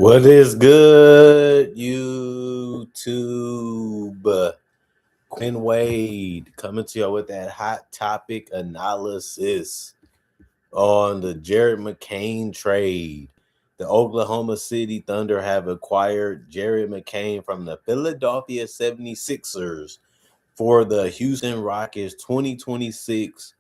What is good, YouTube? Quinn Wade coming to you with that hot topic analysis on the Jared McCain trade. The Oklahoma City Thunder have acquired Jared McCain from the Philadelphia 76ers for the Houston Rockets 2026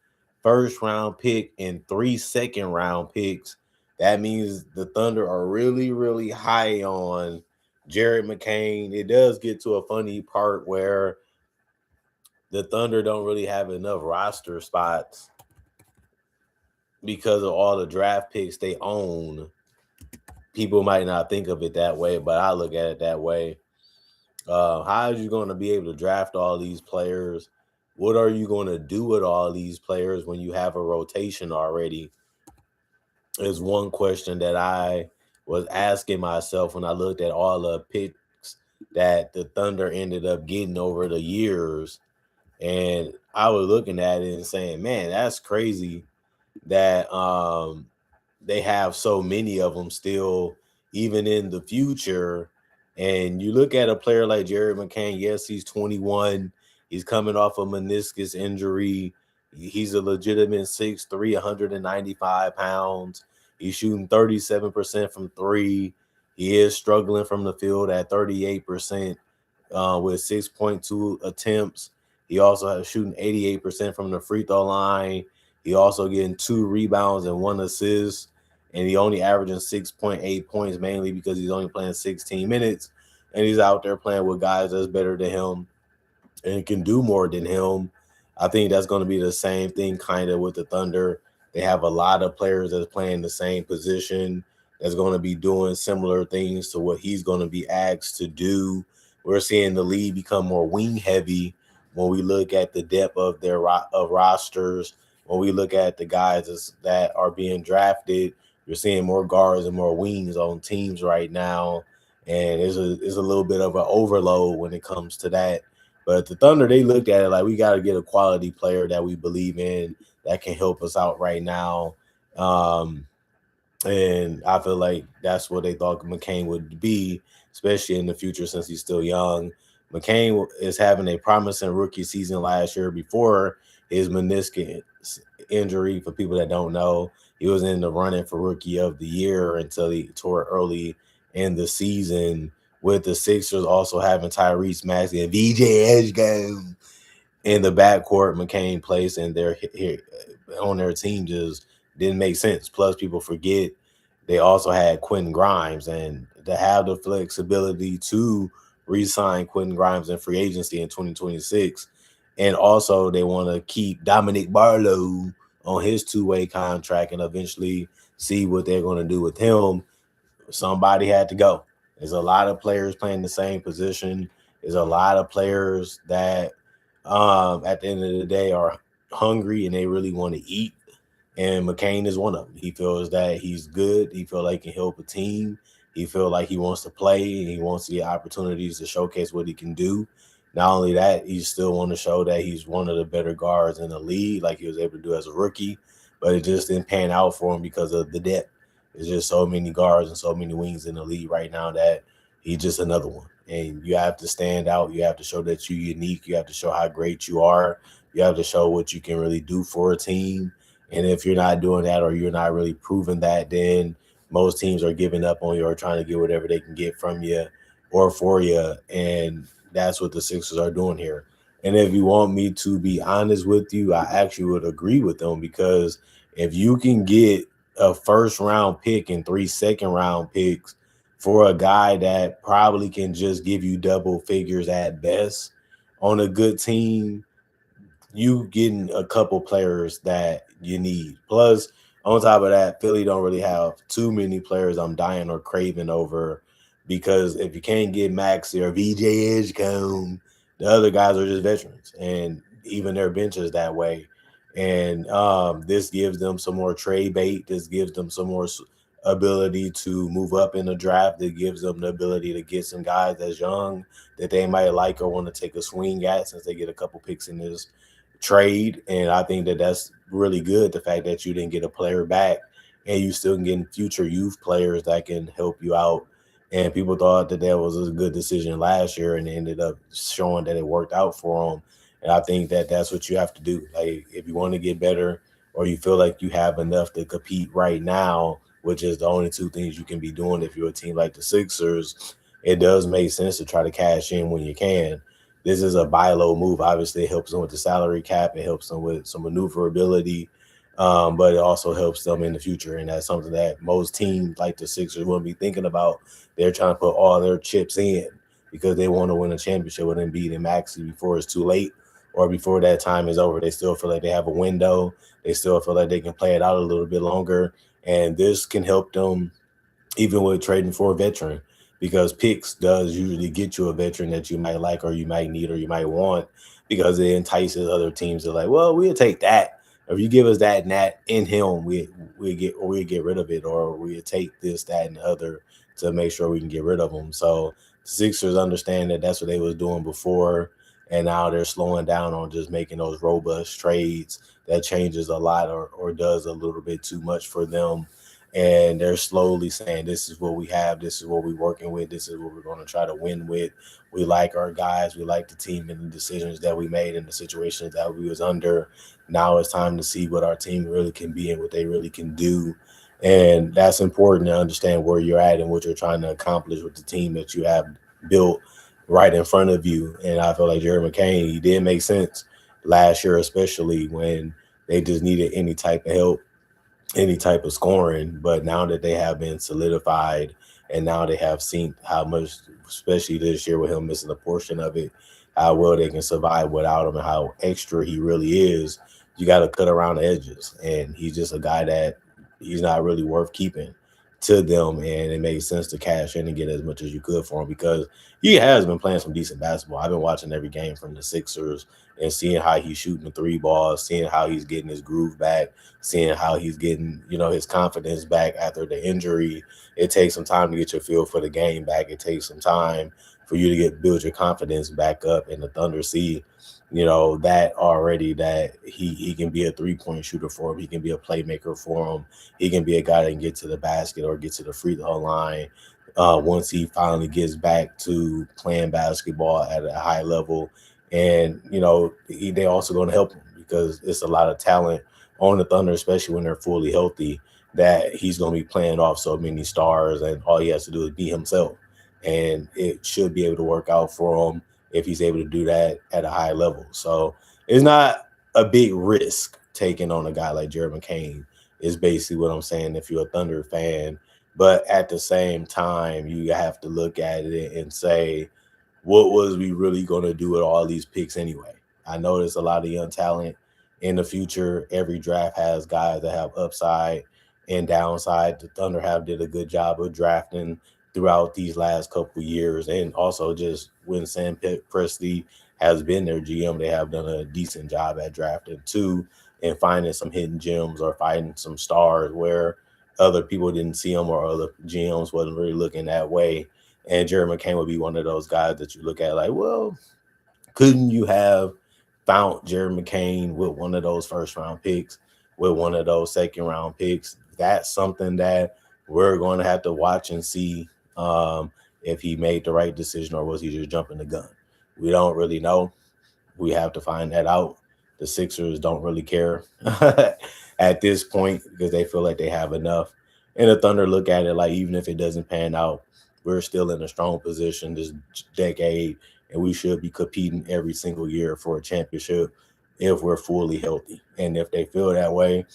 first round pick and 3 second round picks. That means the Thunder are really, really high on Jared McCain. It does get to a funny part where the Thunder don't really have enough roster spots because of all the draft picks they own. People might not think of it that way, but I look at it that way. How are you going to be able to draft all these players? What are you going to do with all these players when you have a rotation already? Is one question that I was asking myself when I looked at all the picks that the Thunder ended up getting over the years. And I was looking at it and saying, man, that's crazy that they have so many of them still, even in the future. And you look at a player like Jared McCain, yes, he's 21. He's coming off a meniscus injury. He's a legitimate 6'3", 195 pounds. He's shooting 37% from three. He is struggling from the field at 38% with 6.2 attempts. He also has shooting 88% from the free throw line. He also getting 2 rebounds and 1 assist. And he only averaging 6.8 points, mainly because he's only playing 16 minutes. And he's out there playing with guys that's better than him and can do more than him. I think that's going to be the same thing kind of with the Thunder. They have a lot of players that's playing the same position that's going to be doing similar things to what he's going to be asked to do. We're seeing the league become more wing heavy when we look at the depth of their rosters. When we look at the guys that are being drafted, you're seeing more guards and more wings on teams right now. And it's a little bit of an overload when it comes to that. But the Thunder, they looked at it like we got to get a quality player that we believe in that can help us out right now. And I feel like that's what they thought McCain would be, especially in the future since he's still young. McCain is having a promising rookie season last year before his meniscus injury. For people that don't know, he was in the running for rookie of the year until he tore early in the season, with the Sixers also having Tyrese Maxey and VJ Edgecombe in the backcourt. McCain plays and they're on their team just didn't make sense. Plus, people forget they also had Quentin Grimes, and to have the flexibility to re-sign Quentin Grimes in free agency in 2026. And also they want to keep Dominic Barlow on his two-way contract and eventually see what they're going to do with him. Somebody had to go. There's a lot of players playing the same position. There's a lot of players that at the end of the day are hungry and they really want to eat. And McCain is one of them. He feels that he's good. He feels like he can help a team. He feels like he wants to play and he wants to get opportunities to showcase what he can do. Not only that, he still want to show that he's one of the better guards in the league, like he was able to do as a rookie. But it just didn't pan out for him because of the depth. There's just so many guards and so many wings in the league right now that he's just another one. And you have to stand out. You have to show that you're unique. You have to show how great you are. You have to show what you can really do for a team. And if you're not doing that or you're not really proving that, then most teams are giving up on you or trying to get whatever they can get from you or for you. And that's what the Sixers are doing here. And if you want me to be honest with you, I actually would agree with them, because if you can get a first round pick and 3 second-round picks for a guy that probably can just give you double figures at best on a good team, you getting a couple players that you need. Plus, on top of that, Philly don't really have too many players I'm dying or craving over, because if you can't get Maxey or VJ Edgecombe, the other guys are just veterans, and even their bench is that way. And this gives them some more trade bait. This gives them some more ability to move up in the draft. It gives them the ability to get some guys that's young that they might like or want to take a swing at, since they get a couple picks in this trade. And I think that that's really good, the fact that you didn't get a player back and you still can get future youth players that can help you out And people thought that that was a good decision last year, and it ended up showing that it worked out for them. And I think that that's what you have to do. Like, if you want to get better, or you feel like you have enough to compete right now, which is the only two things you can be doing if you're a team like the Sixers, it does make sense to try to cash in when you can. This is a buy low move. Obviously, it helps them with the salary cap. It helps them with some maneuverability, but it also helps them in the future. And that's something that most teams like the Sixers will be thinking about. They're trying to put all their chips in because they want to win a championship with Embiid and Maxey before it's too late or before that time is over. They still feel like they have a window. They still feel like they can play it out a little bit longer. And this can help them even with trading for a veteran, because picks does usually get you a veteran that you might like or you might need or you might want, because it entices other teams to like, well, we'll take that. If you give us that and that in him, we get rid of it, or we take this, that, and the other to make sure we can get rid of them. So the Sixers understand that that's what they was doing before, and now they're slowing down on just making those robust trades that changes a lot or does a little bit too much for them, and they're slowly saying, this is what we have, this is what we're working with, this is what we're going to try to win with. We like our guys, we like the team and the decisions that we made and the situations that we was under. Now it's time to see what our team really can be and what they really can do. And that's important to understand where you're at and what you're trying to accomplish with the team that you have built right in front of you. And I feel like Jared McCain, he did make sense last year, especially when they just needed any type of help, any type of scoring. But now that they have been solidified and now they have seen how much, especially this year with him missing a portion of it, how well they can survive without him and how extra he really is, you got to cut around the edges. And he's just a guy that he's not really worth keeping to them. And it made sense to cash in and get as much as you could for him because he has been playing some decent basketball. I've been watching every game from the Sixers and seeing how he's shooting the three balls, seeing how he's getting his groove back, seeing how he's getting, his confidence back after the injury. It takes some time to get your feel for the game back. It takes some time for you to build your confidence back up. And the Thunder see, that already, that he can be a 3-point shooter for him. He can be a playmaker for him. He can be a guy that can get to the basket or get to the free throw line. Once he finally gets back to playing basketball at a high level. And, they also going to help him because it's a lot of talent on the Thunder, especially when they're fully healthy, that he's going to be playing off so many stars, and all he has to do is be himself. And it should be able to work out for him if he's able to do that at a high level. So it's not a big risk taking on a guy like Jared McCain, is basically what I'm saying if you're a Thunder fan. But at the same time, you have to look at it and say, what was we really going to do with all these picks anyway? I know there's a lot of young talent in the future. Every draft has guys that have upside and downside. The Thunder have did a good job of drafting throughout these last couple of years, and also just when Sam Presti has been their GM, they have done a decent job at drafting too, and finding some hidden gems or finding some stars where other people didn't see them or other GMs wasn't really looking that way. And Jared McCain would be one of those guys that you look at like, well, couldn't you have found Jared McCain with one of those first round picks, with one of those second round picks? That's something that we're going to have to watch and see if he made the right decision or was he just jumping the gun. We don't really know. We have to find that out. The Sixers don't really care at this point because they feel like they have enough. And the Thunder look at it like, even if it doesn't pan out, we're still in a strong position this decade, and we should be competing every single year for a championship if we're fully healthy. And if they feel that way,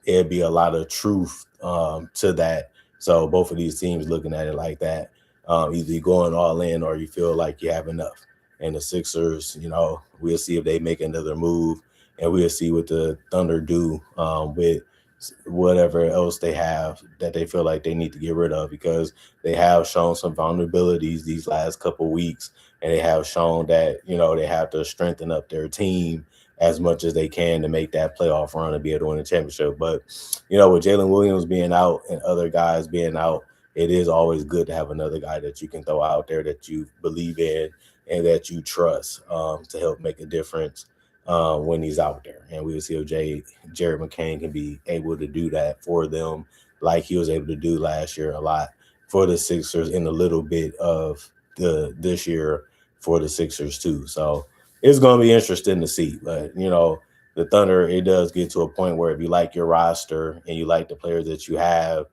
it'd be a lot of truth to that. So both of these teams looking at it like that, either going all in or you feel like you have enough. And the Sixers, we'll see if they make another move, and we'll see what the Thunder do with whatever else they have that they feel like they need to get rid of, because they have shown some vulnerabilities these last couple weeks, and they have shown that they have to strengthen up their team as much as they can to make that playoff run and be able to win a championship. But with Jalen Williams being out and other guys being out, it is always good to have another guy that you can throw out there that you believe in and that you trust to help make a difference when he's out there. And we'll see if Jared McCain can be able to do that for them like he was able to do last year a lot. for the Sixers and a little bit of the this year for the Sixers too. So it's going to be interesting to see. But the Thunder, it does get to a point where if you like your roster and you like the players that you have,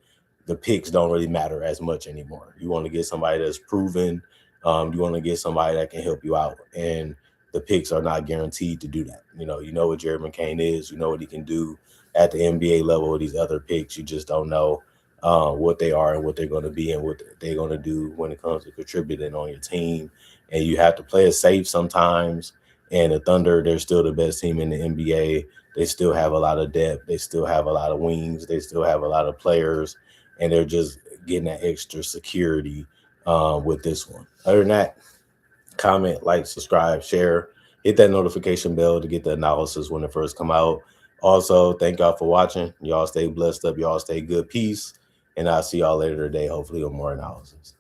the picks don't really matter as much anymore. You want to get somebody that's proven. You want to get somebody that can help you out, and the picks are not guaranteed to do that. You know what Jared McCain is. You know what he can do at the NBA level with these other picks. You just don't know what they are and what they're going to be and what they're going to do when it comes to contributing on your team. And you have to play it safe sometimes. And the Thunder, they're still the best team in the NBA. They still have a lot of depth. They still have a lot of wings. They still have a lot of players, and they're just getting that extra security with this one. Other than that, comment, like, subscribe, share, hit that notification bell to get the analysis when it first come out. Also, thank y'all for watching. Y'all stay blessed up. Y'all stay good. Peace. And I'll see y'all later today, hopefully with more analysis.